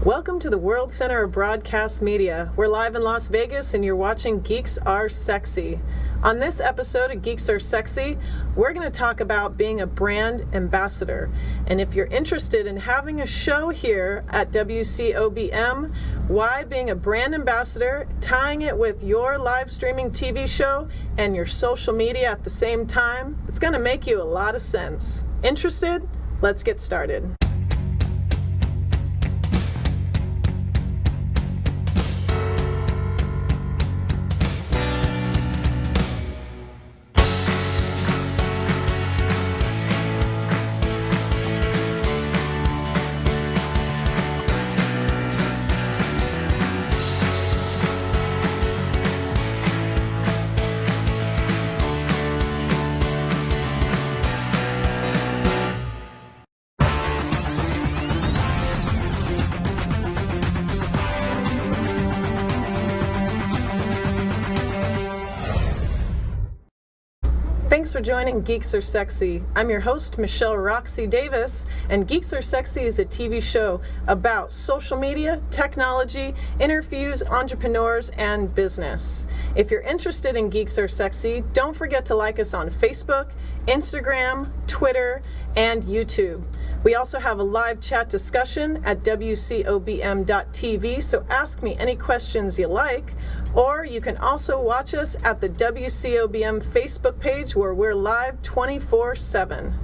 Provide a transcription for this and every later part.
Welcome to the World Center of Broadcast Media. We're live in Las Vegas and you're watching Geeks Are Sexy. On this episode of Geeks Are Sexy, we're going to talk about being a brand ambassador. And if you're interested in having a show here at WCOBM, why being a brand ambassador, tying it with your live streaming TV show and your social media at the same time, it's going to make you a lot of sense. Interested? Let's get started. Thanks for joining Geeks Are Sexy. I'm your host, Michelle Roxy Davis, and Geeks Are Sexy is a TV show about social media, technology, interviews, entrepreneurs, and business. If you're interested in Geeks Are Sexy, don't forget to like us on Facebook, Instagram, Twitter, and YouTube. We also have a live chat discussion at WCOBM.tv, so ask me any questions you like. Or you can also watch us at the WCOBM Facebook page where we're live 24/7.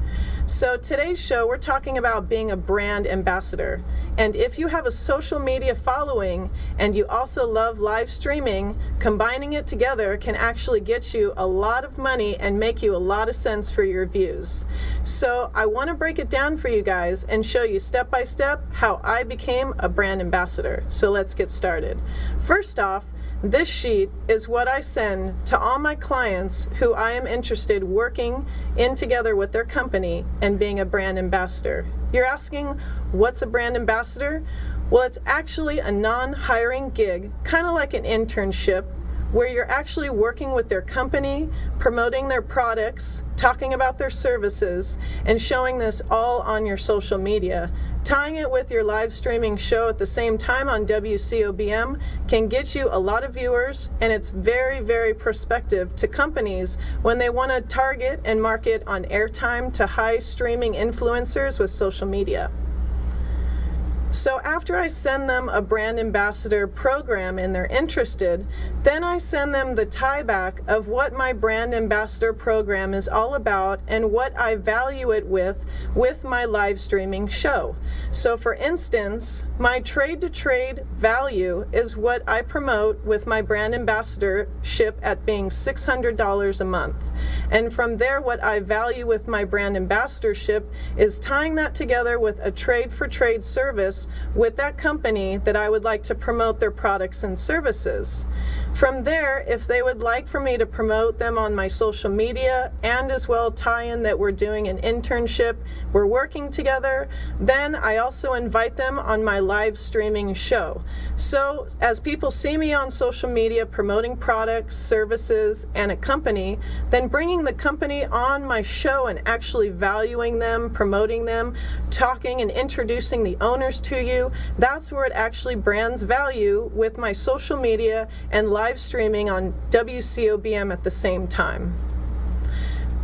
So today's show, we're talking about being a brand ambassador. And if you have a social media following and you also love live streaming, combining it together can actually get you a lot of money and make you a lot of sense for your views. So I want to break it down for you guys and show you step by step how I became a brand ambassador. So let's get started. First off, this sheet is what I send to all my clients who I am interested working in together with their company and being a brand ambassador. You're asking, what's a brand ambassador? Well, it's actually a non-hiring gig, kind of like an internship, where you're actually working with their company, promoting their products, talking about their services, and showing this all on your social media. Tying it with your live streaming show at the same time on WCOBM can get you a lot of viewers, and it's very, very prospective to companies when they want to target and market on airtime to high streaming influencers with social media. So after I send them a brand ambassador program and they're interested, then I send them the tie back of what my brand ambassador program is all about and what I value it with my live streaming show. So for instance, my trade to trade value is what I promote with my brand ambassadorship at being $600 a month. And from there, what I value with my brand ambassadorship is tying that together with a trade for trade service with that company that I would like to promote their products and services. From there, if they would like for me to promote them on my social media and as well tie in that we're doing an internship, we're working together, then I also invite them on my live streaming show. So as people see me on social media promoting products, services, and a company, then bringing the company on my show and actually valuing them, promoting them, talking and introducing the owners to you, that's where it actually brands value with my social media and live streaming on WCOBM at the same time.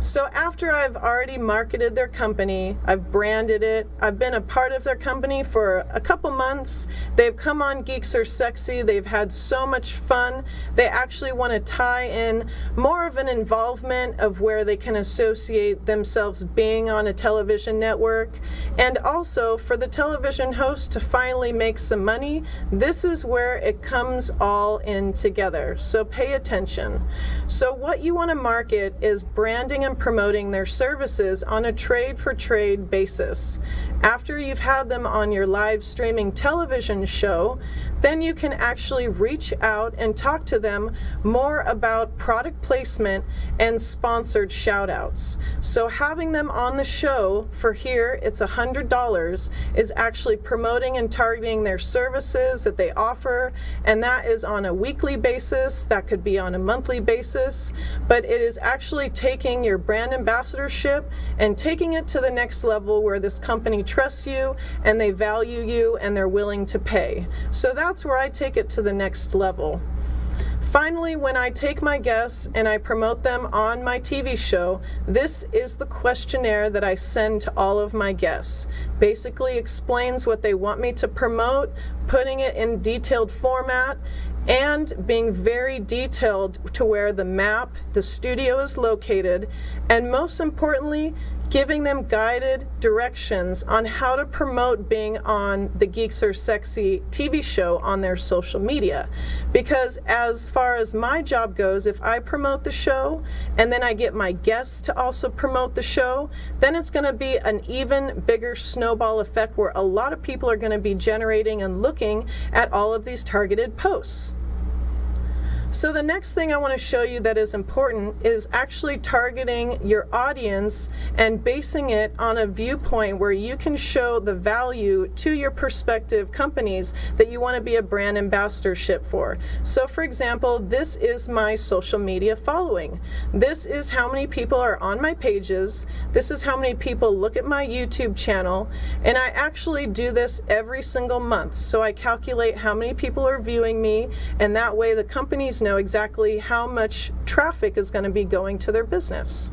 So after I've already marketed their company, I've branded it, I've been a part of their company for a couple months, they've come on Geeks Are Sexy, they've had so much fun, they actually want to tie in more of an involvement of where they can associate themselves being on a television network, and also for the television host to finally make some money, this is where it comes all in together, so pay attention. So what you want to market is branding and promoting their services on a trade for trade basis. After you've had them on your live streaming television show, then you can actually reach out and talk to them more about product placement and sponsored shout-outs. So having them on the show, for here it's $100, is actually promoting and targeting their services that they offer, and that is on a weekly basis, that could be on a monthly basis, but it is actually taking your brand ambassadorship and taking it to the next level where this company trust you and they value you and they're willing to pay. So that's where I take it to the next level. Finally, when I take my guests and I promote them on my TV show, this is the questionnaire that I send to all of my guests. Basically explains what they want me to promote, putting it in detailed format, and being very detailed to where the map, the studio is located, and most importantly, giving them guided directions on how to promote being on the Geeks Are Sexy TV show on their social media. Because as far as my job goes, if I promote the show and then I get my guests to also promote the show, then it's going to be an even bigger snowball effect where a lot of people are going to be generating and looking at all of these targeted posts. So the next thing I want to show you that is important is actually targeting your audience and basing it on a viewpoint where you can show the value to your prospective companies that you want to be a brand ambassadorship for. So for example, this is my social media following. This is how many people are on my pages. This is how many people look at my YouTube channel. And I actually do this every single month. So I calculate how many people are viewing me, and that way the companies know exactly how much traffic is going to be going to their business.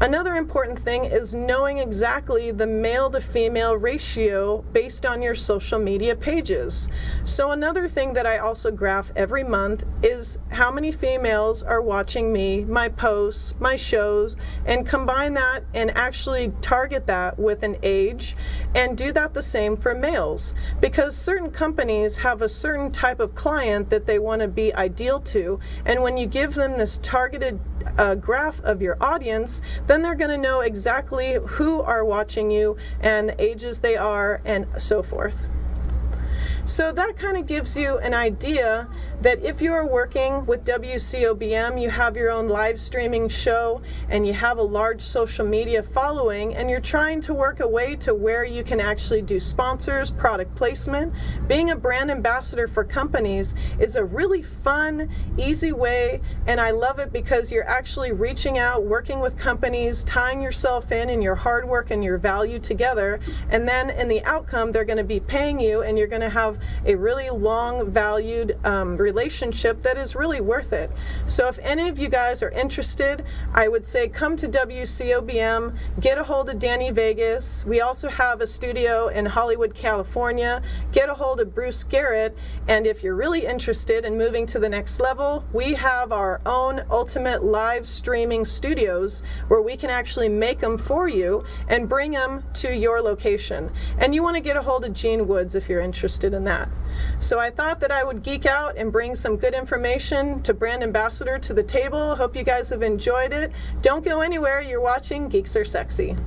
Another important thing is knowing exactly the male to female ratio based on your social media pages. So another thing that I also graph every month is how many females are watching me, my posts, my shows, and combine that and actually target that with an age and do that the same for males. Because certain companies have a certain type of client that they want to be ideal to, and when you give them this targeted graph of your audience, then they're going to know exactly who are watching you and the ages they are and so forth. So that kind of gives you an idea that if you are working with WCOBM, you have your own live streaming show and you have a large social media following and you're trying to work a way to where you can actually do sponsors, product placement, being a brand ambassador for companies is a really fun, easy way, and I love it because you're actually reaching out, working with companies, tying yourself in and your hard work and your value together, and then in the outcome they're going to be paying you and you're going to have a really long valued relationship that is really worth it. So if any of you guys are interested, I would say come to WCOBM, get a hold of Danny Vegas. We also have a studio in Hollywood, California. Get a hold of Bruce Garrett, and if you're really interested in moving to the next level, we have our own ultimate live streaming studios where we can actually make them for you and bring them to your location. And you want to get a hold of Gene Woods if you're interested in that. So I thought that I would geek out and bring some good information to Brand Ambassador to the table. Hope you guys have enjoyed it. Don't go anywhere. You're watching Geeks Are Sexy.